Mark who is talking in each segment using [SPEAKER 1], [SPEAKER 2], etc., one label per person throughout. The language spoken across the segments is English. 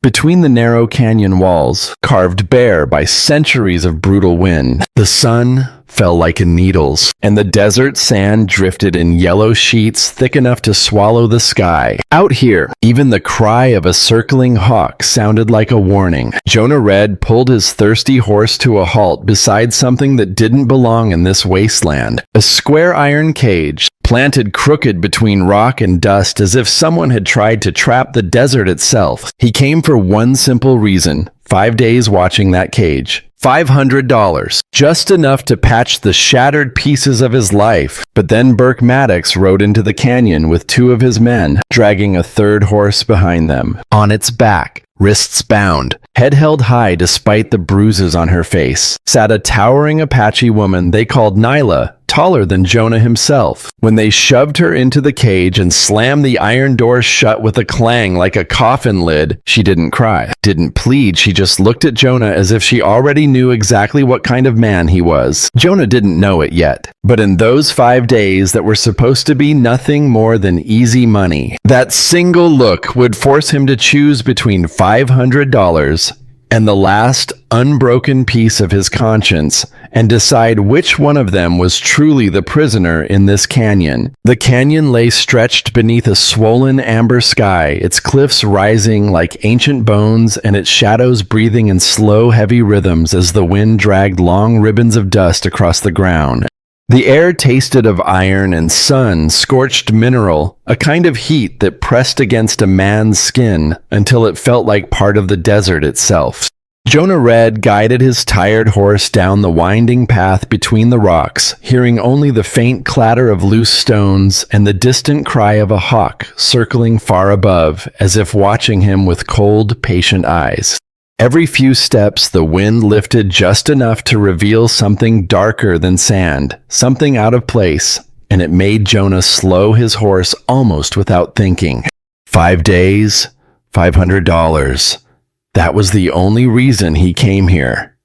[SPEAKER 1] Between the narrow canyon walls, carved bare by centuries of brutal wind, the sun fell like needles, and the desert sand drifted in yellow sheets thick enough to swallow the sky. Out here, even the cry of a circling hawk sounded like a warning. Jonah Red pulled his thirsty horse to a halt beside something that didn't belong in this wasteland. A square iron cage, planted crooked between rock and dust as if someone had tried to trap the desert itself. He came for one simple reason: 5 days watching that cage. $500, just enough to patch the shattered pieces of his life. But then Burke Maddox rode into the canyon with 2 of his men, dragging a 3rd horse behind them. On its back, wrists bound, head held high despite the bruises on her face, sat a towering Apache woman they called Nyla, taller than Jonah himself. When they shoved her into the cage and slammed the iron door shut with a clang like a coffin lid, she didn't cry, didn't plead. She just looked at Jonah as if she already knew exactly what kind of man he was. Jonah didn't know it yet, but in those 5 days that were supposed to be nothing more than easy money, that single look would force him to choose between $500 and the last unbroken piece of his conscience, and decide which one of them was truly the prisoner in this canyon. The canyon lay stretched beneath a swollen amber sky, its cliffs rising like ancient bones and its shadows breathing in slow, heavy rhythms as the wind dragged long ribbons of dust across the ground. The air tasted of iron and sun-scorched mineral, a kind of heat that pressed against a man's skin until it felt like part of the desert itself. Jonah Red guided his tired horse down the winding path between the rocks, hearing only the faint clatter of loose stones and the distant cry of a hawk circling far above, as if watching him with cold, patient eyes. Every few steps, the wind lifted just enough to reveal something darker than sand, something out of place, and it made Jonah slow his horse almost without thinking. 5 days, $500. That was the only reason he came here.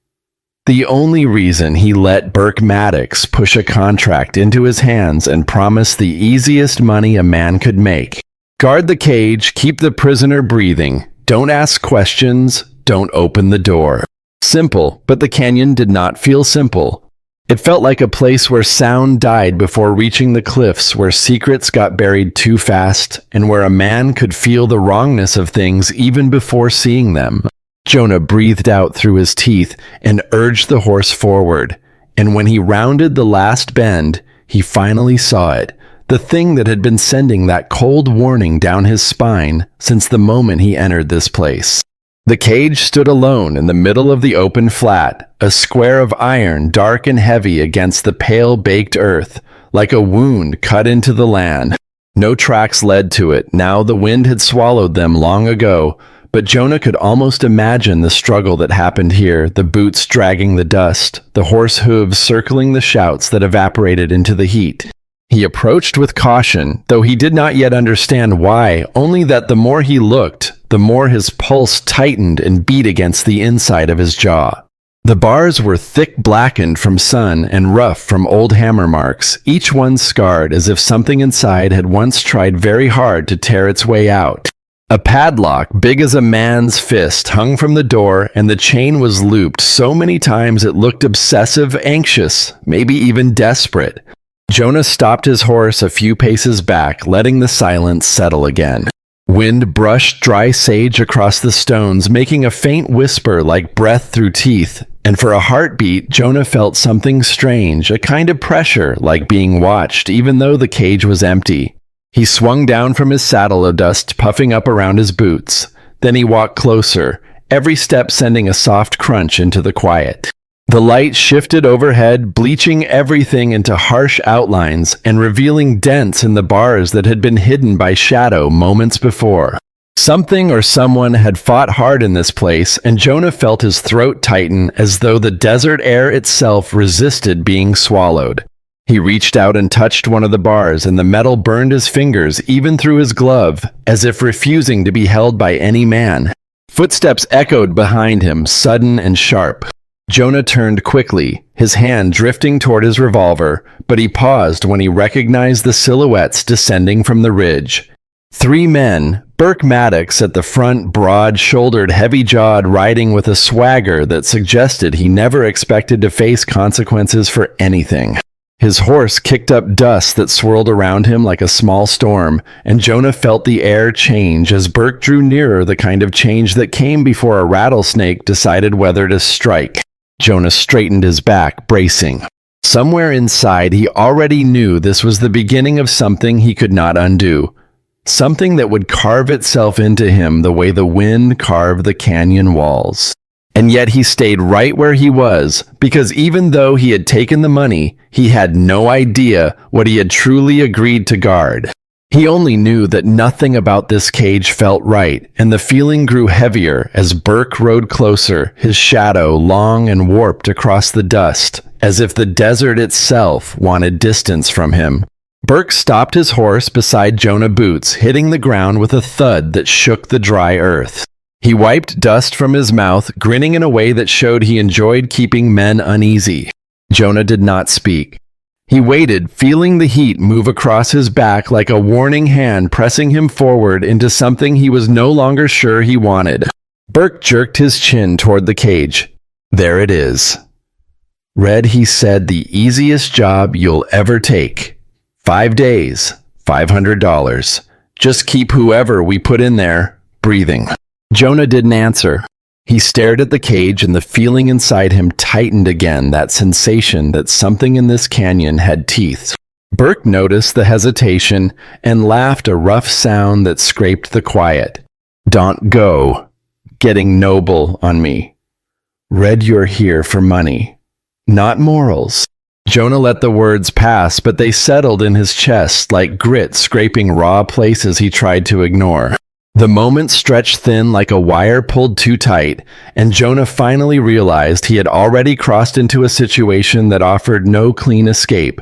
[SPEAKER 1] The only reason he let Burke Maddox push a contract into his hands and promise the easiest money a man could make. Guard the cage, keep the prisoner breathing, don't ask questions, don't open the door. Simple, but the canyon did not feel simple. It felt like a place where sound died before reaching the cliffs, where secrets got buried too fast, and where a man could feel the wrongness of things even before seeing them. Jonah breathed out through his teeth and urged the horse forward, and when he rounded the last bend, he finally saw it, the thing that had been sending that cold warning down his spine since the moment he entered this place. The cage stood alone in the middle of the open flat, a square of iron dark and heavy against the pale baked earth, like a wound cut into the land. No tracks led to it, now the wind had swallowed them long ago, but Jonah could almost imagine the struggle that happened here, the boots dragging the dust, the horse hooves circling the shouts that evaporated into the heat. He approached with caution, though he did not yet understand why, only that the more he looked, the more his pulse tightened and beat against the inside of his jaw. The bars were thick blackened from sun and rough from old hammer marks, each one scarred as if something inside had once tried very hard to tear its way out. A padlock big as a man's fist hung from the door, and the chain was looped so many times it looked obsessive, anxious, maybe even desperate. Jonah stopped his horse a few paces back, letting the silence settle again. Wind brushed dry sage across the stones, making a faint whisper like breath through teeth, and for a heartbeat, Jonah felt something strange, a kind of pressure, like being watched, even though the cage was empty. He swung down from his saddle of dust puffing up around his boots. Then he walked closer, every step sending a soft crunch into the quiet. The light shifted overhead, bleaching everything into harsh outlines and revealing dents in the bars that had been hidden by shadow moments before. Something or someone had fought hard in this place, and Jonah felt his throat tighten as though the desert air itself resisted being swallowed. He reached out and touched one of the bars, and the metal burned his fingers even through his glove, as if refusing to be held by any man. Footsteps echoed behind him, sudden and sharp. Jonah turned quickly, his hand drifting toward his revolver, but he paused when he recognized the silhouettes descending from the ridge. 3 men, Burke Maddox at the front, broad-shouldered, heavy-jawed, riding with a swagger that suggested he never expected to face consequences for anything. His horse kicked up dust that swirled around him like a small storm, and Jonah felt the air change as Burke drew nearer, the kind of change that came before a rattlesnake decided whether to strike. Jonah straightened his back, bracing. Somewhere inside, he already knew this was the beginning of something he could not undo. Something that would carve itself into him the way the wind carved the canyon walls. And yet he stayed right where he was, because even though he had taken the money, he had no idea what he had truly agreed to guard. He only knew that nothing about this cage felt right, and the feeling grew heavier as Burke rode closer, his shadow long and warped across the dust, as if the desert itself wanted distance from him. Burke stopped his horse beside Jonah Boots, hitting the ground with a thud that shook the dry earth. He wiped dust from his mouth, grinning in a way that showed he enjoyed keeping men uneasy. Jonah did not speak. He waited, feeling the heat move across his back like a warning hand pressing him forward into something he was no longer sure he wanted. Burke jerked his chin toward the cage. There it is. Red, he said, the easiest job you'll ever take. 5 days, $500. Just keep whoever we put in there breathing. Jonah didn't answer. He stared at the cage, and the feeling inside him tightened again, that sensation that something in this canyon had teeth. Burke noticed the hesitation and laughed, a rough sound that scraped the quiet. Don't go. Getting noble on me. Red, you're here for money, not morals. Jonah let the words pass, but they settled in his chest like grit scraping raw places he tried to ignore. The moment stretched thin like a wire pulled too tight, and Jonah finally realized he had already crossed into a situation that offered no clean escape,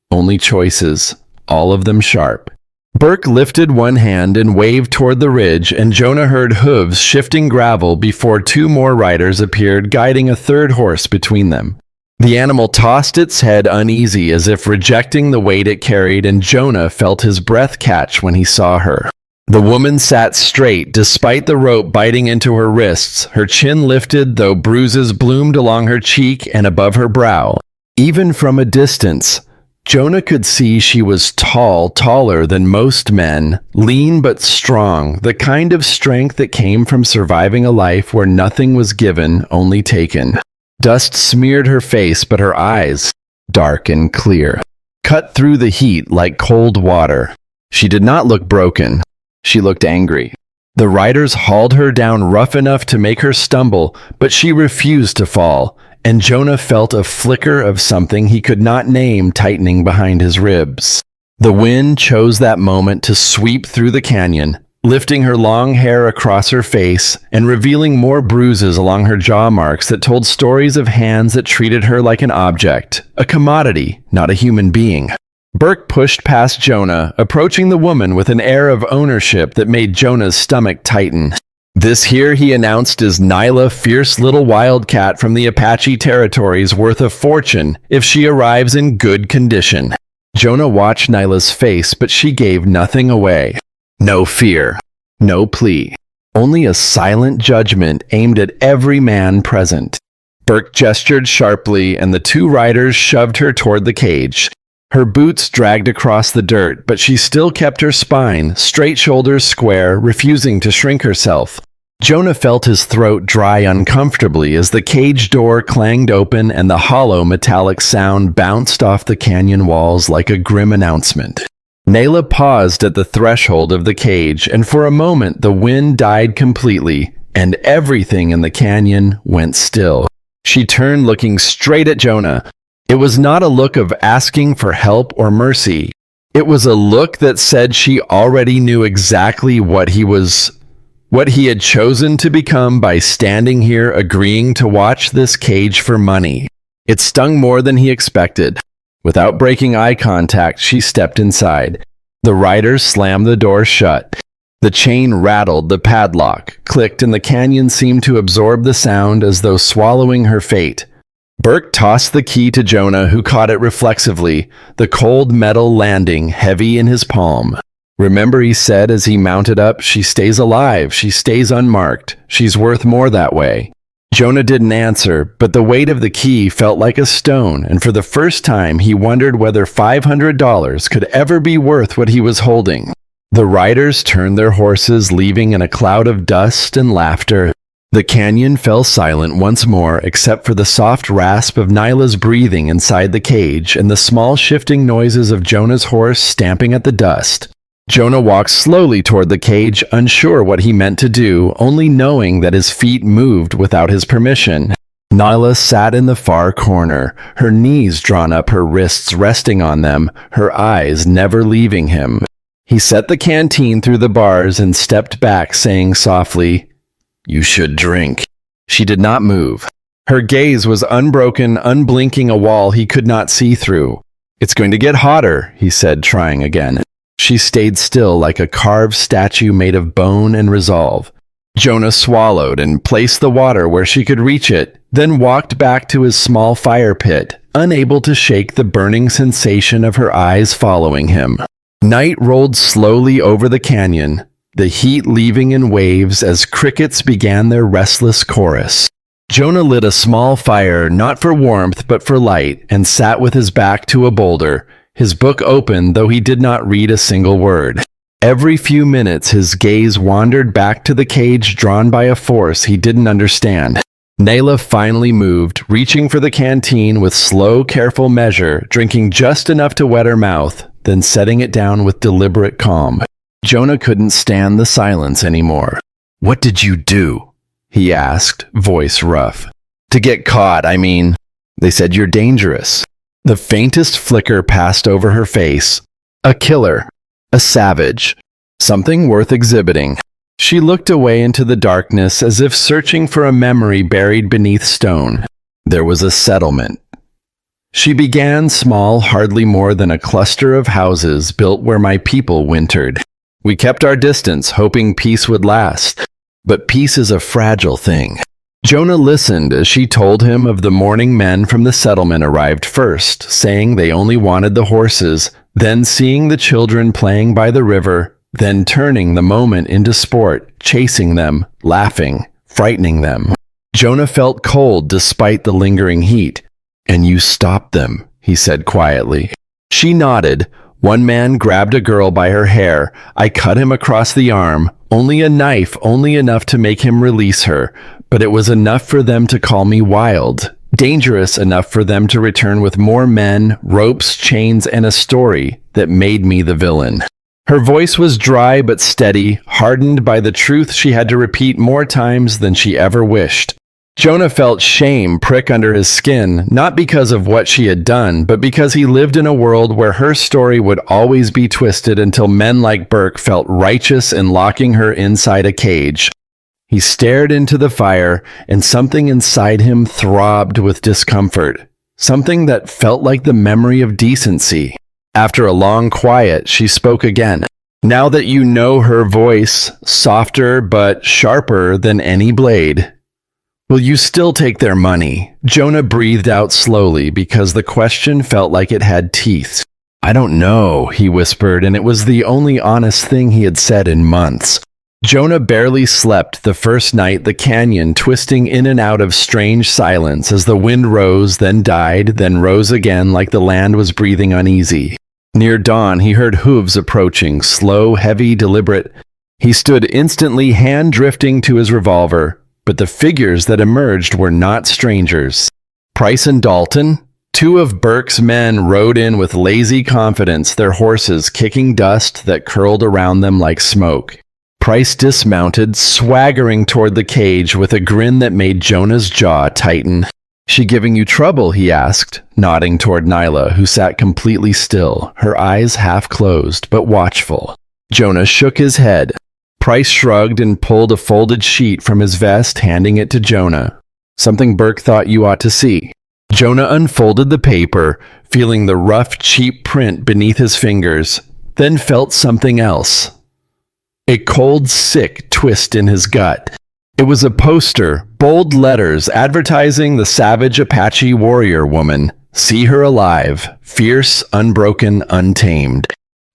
[SPEAKER 1] only choices, all of them sharp. Burke lifted one hand and waved toward the ridge, and Jonah heard hooves shifting gravel before 2 more riders appeared, guiding a third horse between them. The animal tossed its head uneasy as if rejecting the weight it carried, and Jonah felt his breath catch when he saw her. The woman sat straight despite the rope biting into her wrists, her chin lifted though bruises bloomed along her cheek and above her brow. Even from a distance, Jonah could see she was tall, taller than most men, lean but strong, the kind of strength that came from surviving a life where nothing was given, only taken. Dust smeared her face, but her eyes, dark and clear, cut through the heat like cold water. She did not look broken. She looked angry. The riders hauled her down rough enough to make her stumble, but she refused to fall, and Jonah felt a flicker of something he could not name tightening behind his ribs. The wind chose that moment to sweep through the canyon, lifting her long hair across her face and revealing more bruises along her jaw marks that told stories of hands that treated her like an object, a commodity, not a human being. Burke pushed past Jonah, approaching the woman with an air of ownership that made Jonah's stomach tighten. This here, he announced, is Nyla, fierce little wildcat from the Apache territories, worth a fortune if she arrives in good condition. Jonah watched Nyla's face, but she gave nothing away. No fear, no plea, only a silent judgment aimed at every man present. Burke gestured sharply, and the 2 riders shoved her toward the cage. Her boots dragged across the dirt, but she still kept her spine, straight shoulders square, refusing to shrink herself. Jonah felt his throat dry uncomfortably as the cage door clanged open and the hollow metallic sound bounced off the canyon walls like a grim announcement. Nyla paused at the threshold of the cage, and for a moment the wind died completely, and everything in the canyon went still. She turned, looking straight at Jonah. It was not a look of asking for help or mercy. It was a look that said she already knew exactly what he had chosen to become by standing here agreeing to watch this cage for money. It stung more than he expected. Without breaking eye contact, she stepped inside. The riders slammed the door shut. The chain rattled, the padlock clicked, and the canyon seemed to absorb the sound as though swallowing her fate. Burke tossed the key to Jonah, who caught it reflexively, the cold metal landing heavy in his palm. Remember, he said as he mounted up, she stays alive, she stays unmarked, she's worth more that way. Jonah didn't answer, but the weight of the key felt like a stone, and for the first time he wondered whether $500 could ever be worth what he was holding. The riders turned their horses, leaving in a cloud of dust and laughter. The canyon fell silent once more, except for the soft rasp of Nyla's breathing inside the cage and the small shifting noises of Jonah's horse stamping at the dust. Jonah walked slowly toward the cage, unsure what he meant to do, only knowing that his feet moved without his permission. Nyla sat in the far corner, her knees drawn up, her wrists resting on them, her eyes never leaving him. He set the canteen through the bars and stepped back, saying softly, "You should drink." She did not move. Her gaze was unbroken, unblinking, a wall he could not see through. "It's going to get hotter," he said, trying again. She stayed still like a carved statue made of bone and resolve. Jonah swallowed and placed the water where she could reach it, then walked back to his small fire pit, unable to shake the burning sensation of her eyes following him. Night rolled slowly over the canyon, the heat leaving in waves as crickets began their restless chorus. Jonah lit a small fire, not for warmth but for light, and sat with his back to a boulder, his book open, though he did not read a single word. Every few minutes his gaze wandered back to the cage, drawn by a force he didn't understand. Nyla finally moved, reaching for the canteen with slow, careful measure, drinking just enough to wet her mouth, then setting it down with deliberate calm. Jonah couldn't stand the silence anymore. "What did you do?" he asked, voice rough. "To get caught, I mean. They said you're dangerous." The faintest flicker passed over her face. A killer. A savage. Something worth exhibiting. She looked away into the darkness as if searching for a memory buried beneath stone. There was a settlement. She began small, hardly more than a cluster of houses built where my people wintered. We kept our distance, hoping peace would last. But peace is a fragile thing. Jonah listened as she told him of the morning men from the settlement arrived first, saying they only wanted the horses, then seeing the children playing by the river, then turning the moment into sport, chasing them, laughing, frightening them. Jonah felt cold despite the lingering heat. "And you stopped them," he said quietly. She nodded. "One man grabbed a girl by her hair. I cut him across the arm. Only a knife, only enough to make him release her. But it was enough for them to call me wild. Dangerous enough for them to return with more men, ropes, chains, and a story that made me the villain." Her voice was dry but steady, hardened by the truth she had to repeat more times than she ever wished. Jonah felt shame prick under his skin, not because of what she had done, but because he lived in a world where her story would always be twisted until men like Burke felt righteous in locking her inside a cage. He stared into the fire, and something inside him throbbed with discomfort, something that felt like the memory of decency. After a long quiet, she spoke again. Now that you know her voice, softer but sharper than any blade. "Will you still take their money?" Jonah breathed out slowly because the question felt like it had teeth. "I don't know," he whispered, and it was the only honest thing he had said in months. Jonah barely slept the first night, the canyon twisting in and out of strange silence as the wind rose, then died, then rose again like the land was breathing uneasy. Near dawn, he heard hooves approaching, slow, heavy, deliberate. He stood instantly, hand drifting to his revolver, but the figures that emerged were not strangers. Price and Dalton? Two of Burke's men rode in with lazy confidence, their horses kicking dust that curled around them like smoke. Price dismounted, swaggering toward the cage with a grin that made Jonah's jaw tighten. "She giving you trouble?" he asked, nodding toward Nyla, who sat completely still, her eyes half closed but watchful. Jonah shook his head. Price shrugged and pulled a folded sheet from his vest, handing it to Jonah. "Something Burke thought you ought to see." Jonah unfolded the paper, feeling the rough, cheap print beneath his fingers, then felt something else. A cold, sick twist in his gut. It was a poster, bold letters advertising the savage Apache warrior woman. See her alive, fierce, unbroken, untamed.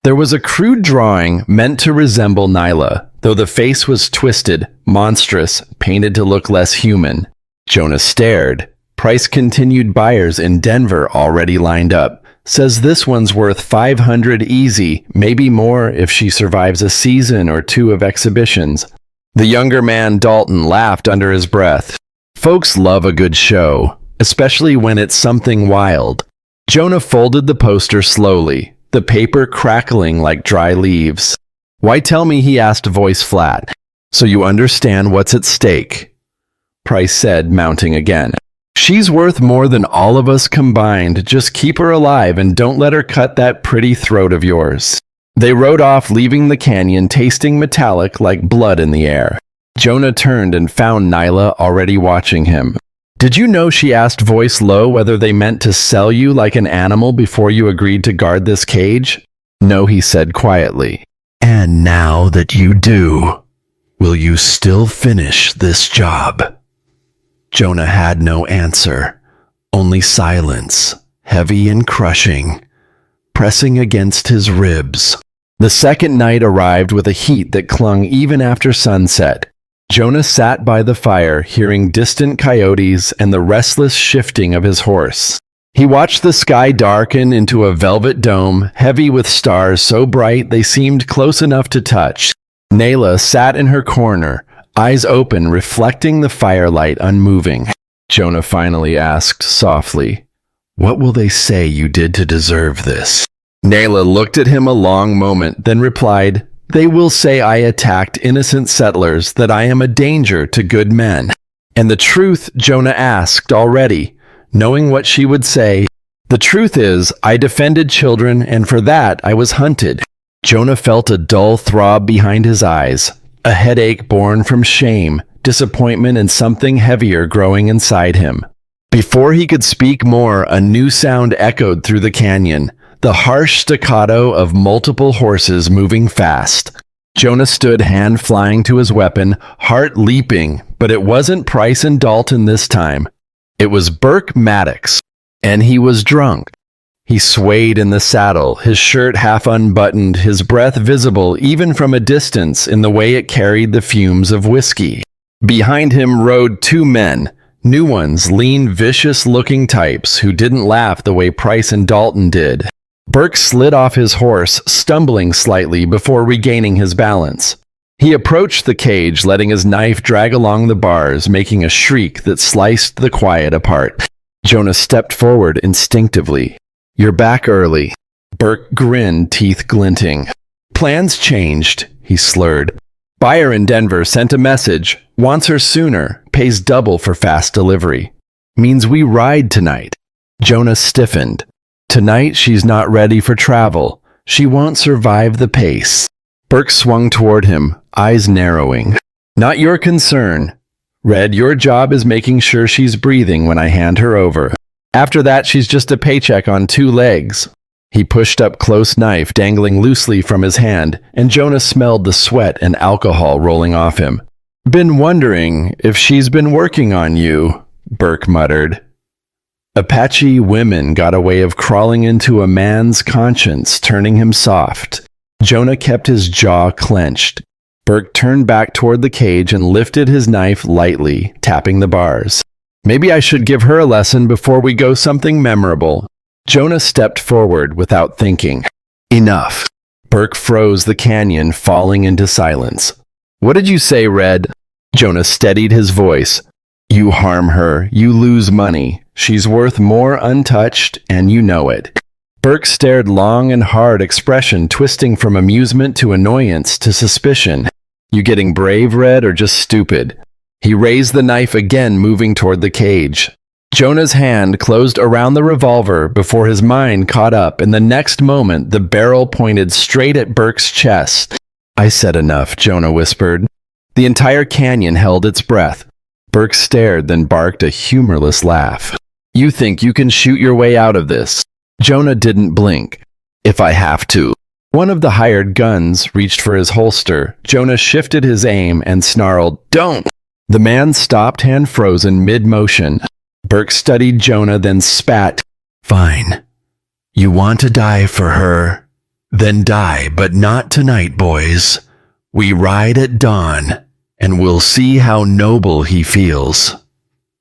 [SPEAKER 1] There was a crude drawing meant to resemble Nyla, though the face was twisted, monstrous, painted to look less human. Jonah stared. Price-continued buyers in Denver already lined up. Says this one's worth $500 easy, maybe more if she survives a season or two of exhibitions. The younger man, Dalton, laughed under his breath. Folks love a good show, especially when it's something wild. Jonah folded the poster slowly, the paper crackling like dry leaves. Why tell me, he asked, voice flat. So you understand what's at stake, Price said, mounting again. She's worth more than all of us combined. Just keep her alive and don't let her cut that pretty throat of yours. They rode off, leaving the canyon tasting metallic like blood in the air. Jonah turned and found Nyla already watching him. Did you know, she asked, voice low, whether they meant to sell you like an animal before you agreed to guard this cage? No, he said quietly. And now that you do, will you still finish this job? Jonah had no answer, only silence, heavy and crushing, pressing against his ribs. The second night arrived with a heat that clung even after sunset. Jonah sat by the fire, hearing distant coyotes and the restless shifting of his horse. He watched the sky darken into a velvet dome, heavy with stars so bright they seemed close enough to touch. Nyla sat in her corner, eyes open, reflecting the firelight, unmoving. Jonah finally asked softly, "What will they say you did to deserve this?" Nyla looked at him a long moment, then replied, "They will say I attacked innocent settlers, that I am a danger to good men." And the truth, Jonah asked already, knowing what she would say. The truth is, I defended children, and for that I was hunted. Jonah felt a dull throb behind his eyes. A headache born from shame, disappointment, and something heavier growing inside him. Before he could speak more, a new sound echoed through the canyon, the harsh staccato of multiple horses moving fast. Jonah stood, hand flying to his weapon, heart leaping, but it wasn't Price and Dalton this time. It was Burke Maddox, and he was drunk. He swayed in the saddle, his shirt half unbuttoned, his breath visible even from a distance in the way it carried the fumes of whiskey. Behind him rode two men, new ones, lean, vicious-looking types who didn't laugh the way Price and Dalton did. Burke slid off his horse, stumbling slightly before regaining his balance. He approached the cage, letting his knife drag along the bars, making a shriek that sliced the quiet apart. Jonah stepped forward instinctively. "You're back early." Burke grinned, teeth glinting. "Plans changed," he slurred. "Buyer in Denver sent a message. Wants her sooner. Pays double for fast delivery. Means we ride tonight." Jonah stiffened. Tonight she's not ready for travel. She won't survive the pace. Burke swung toward him, eyes narrowing. "Not your concern. Red, your job is making sure she's breathing when I hand her over. After that, she's just a paycheck on two legs." He pushed up close knife dangling loosely from his hand, and Jonah smelled the sweat and alcohol rolling off him. "Been wondering if she's been working on you," Burke muttered. Apache women got a way of crawling into a man's conscience, turning him soft. Jonah kept his jaw clenched. Burke turned back toward the cage and lifted his knife lightly, tapping the bars. "Maybe I should give her a lesson before we go something memorable." Jonah stepped forward without thinking. "Enough." Burke froze the canyon, falling into silence. "What did you say, Red?" Jonah steadied his voice. "You harm her, you lose money. She's worth more untouched, and you know it." Burke stared, long and hard expression twisting from amusement to annoyance to suspicion. "You getting brave, Red, or just stupid?" He raised the knife again, moving toward the cage. Jonah's hand closed around the revolver before his mind caught up, and the next moment the barrel pointed straight at Burke's chest. "I said enough," Jonah whispered. The entire canyon held its breath. Burke stared, then barked a humorless laugh. "You think you can shoot your way out of this?" Jonah didn't blink. "If I have to." One of the hired guns reached for his holster. Jonah shifted his aim and snarled, "Don't!" The man stopped, hand frozen mid-motion. Burke studied Jonah, then spat. "Fine. You want to die for her? Then die, but not tonight, boys. We ride at dawn, and we'll see how noble he feels.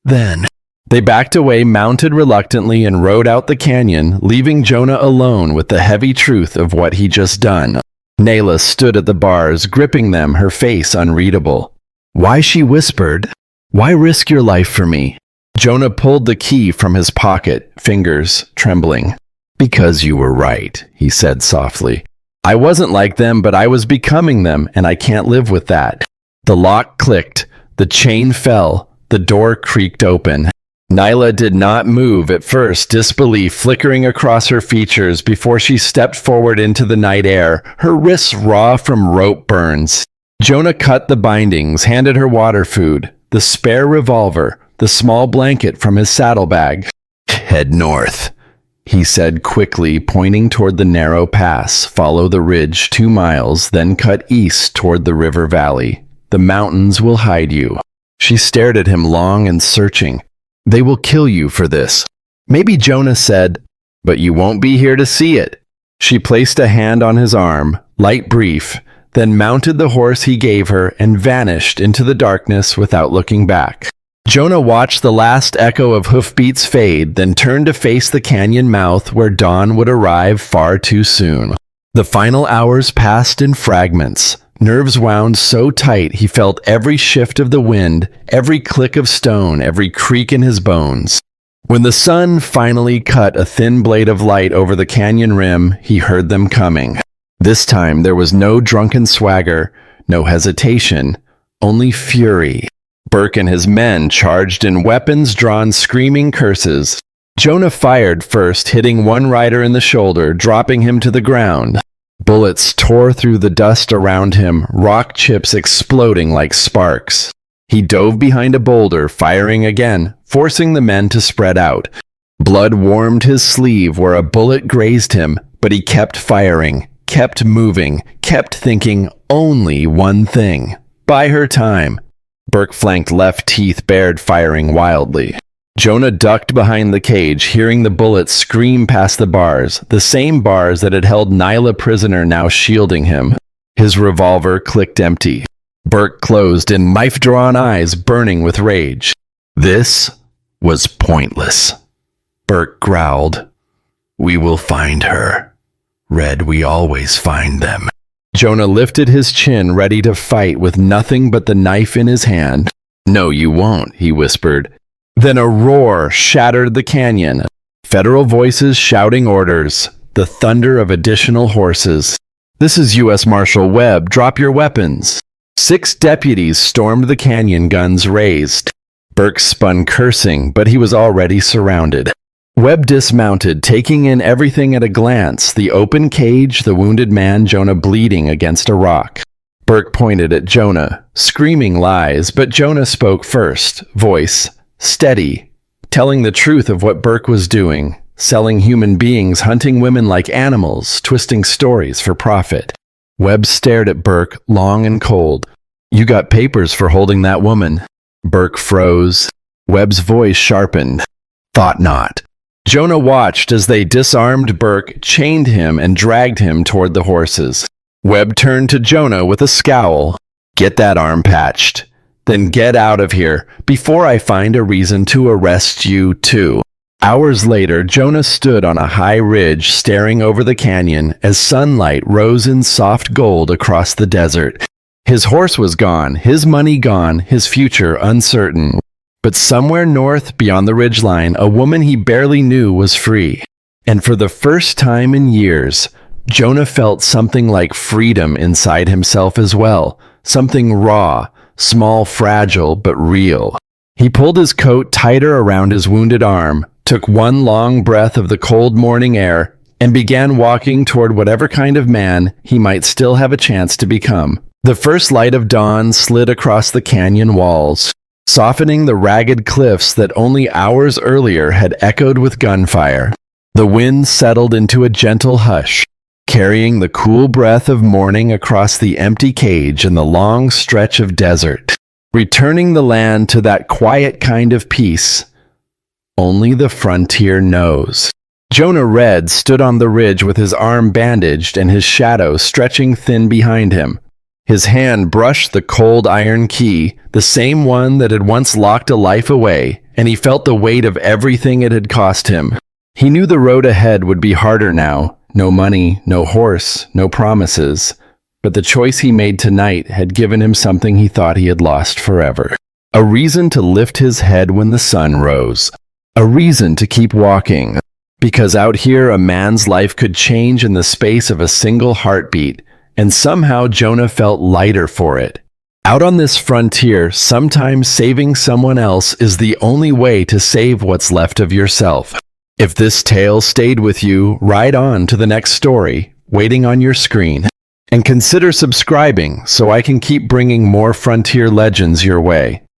[SPEAKER 1] Then they backed away, mounted reluctantly, and rode out the canyon, leaving Jonah alone with the heavy truth of what he just done. Nayla stood at the bars, gripping them, her face unreadable. Why, she whispered, why risk your life for me? Jonah pulled the key from his pocket, fingers trembling. Because you were right, he said softly. I wasn't like them, but I was becoming them, and I can't live with that. The lock clicked, the chain fell, the door creaked open. Nyla did not move at first, disbelief flickering across her features before she stepped forward into the night air, her wrists raw from rope burns. Jonah cut the bindings, handed her water food, the spare revolver, the small blanket from his saddlebag. Head north, he said quickly, pointing toward the narrow pass. Follow the ridge 2 miles, then cut east toward the river valley. The mountains will hide you. She stared at him long and searching. They will kill you for this. Maybe Jonah said, but you won't be here to see it. She placed a hand on his arm, light brief, then mounted the horse he gave her and vanished into the darkness without looking back. Jonah watched the last echo of hoofbeats fade, then turned to face the canyon mouth where dawn would arrive far too soon. The final hours passed in fragments. Nerves wound so tight he felt every shift of the wind, every click of stone, every creak in his bones. When the sun finally cut a thin blade of light over the canyon rim, he heard them coming. This time there was no drunken swagger, no hesitation, only fury. Burke and his men charged in weapons drawn, screaming curses. Jonah fired first, hitting one rider in the shoulder, dropping him to the ground. Bullets tore through the dust around him, rock chips exploding like sparks. He dove behind a boulder, firing again, forcing the men to spread out. Blood warmed his sleeve where a bullet grazed him, but he kept firing, kept moving, kept thinking only one thing. Buy her time. Burke flanked left, teeth bared, firing wildly. Jonah ducked behind the cage, hearing the bullets scream past the bars, the same bars that had held Nyla prisoner now shielding him. His revolver clicked empty. Burke closed in, knife-drawn eyes burning with rage. This was pointless. Burke growled, "We will find her. Red, we always find them." Jonah lifted his chin, ready to fight with nothing but the knife in his hand. "No, you won't," he whispered. Then a roar shattered the canyon. Federal voices shouting orders, the thunder of additional horses. "This is U.S. Marshal Webb. Drop your weapons." 6 deputies stormed the canyon, guns raised. Burke spun, cursing, but he was already surrounded. Webb dismounted, taking in everything at a glance, the open cage, the wounded man, Jonah bleeding against a rock. Burke pointed at Jonah, screaming lies, but Jonah spoke first, voice steady, telling the truth of what Burke was doing, selling human beings, hunting women like animals, twisting stories for profit. Webb stared at Burke, long and cold. "You got papers for holding that woman." Burke froze. Webb's voice sharpened. "Thought not." Jonah watched as they disarmed Burke, chained him, and dragged him toward the horses. Webb turned to Jonah with a scowl. "Get that arm patched. Then get out of here, before I find a reason to arrest you, too." Hours later, Jonah stood on a high ridge staring over the canyon as sunlight rose in soft gold across the desert. His horse was gone, his money gone, his future uncertain. But somewhere north, beyond the ridgeline, a woman he barely knew was free. And for the first time in years, Jonah felt something like freedom inside himself as well. Something raw, small, fragile, but real. He pulled his coat tighter around his wounded arm, took one long breath of the cold morning air, and began walking toward whatever kind of man he might still have a chance to become. The first light of dawn slid across the canyon walls, softening the ragged cliffs that only hours earlier had echoed with gunfire. The wind settled into a gentle hush, carrying the cool breath of morning across the empty cage and the long stretch of desert, returning the land to that quiet kind of peace only the frontier knows. Jonah Red stood on the ridge with his arm bandaged and his shadow stretching thin behind him. His hand brushed the cold iron key, the same one that had once locked a life away, and he felt the weight of everything it had cost him. He knew the road ahead would be harder now. No money, no horse, no promises. But the choice he made tonight had given him something he thought he had lost forever. A reason to lift his head when the sun rose. A reason to keep walking. Because out here a man's life could change in the space of a single heartbeat, and somehow Jonah felt lighter for it. Out on this frontier, sometimes saving someone else is the only way to save what's left of yourself. If this tale stayed with you, ride on to the next story, waiting on your screen. And consider subscribing so I can keep bringing more frontier legends your way.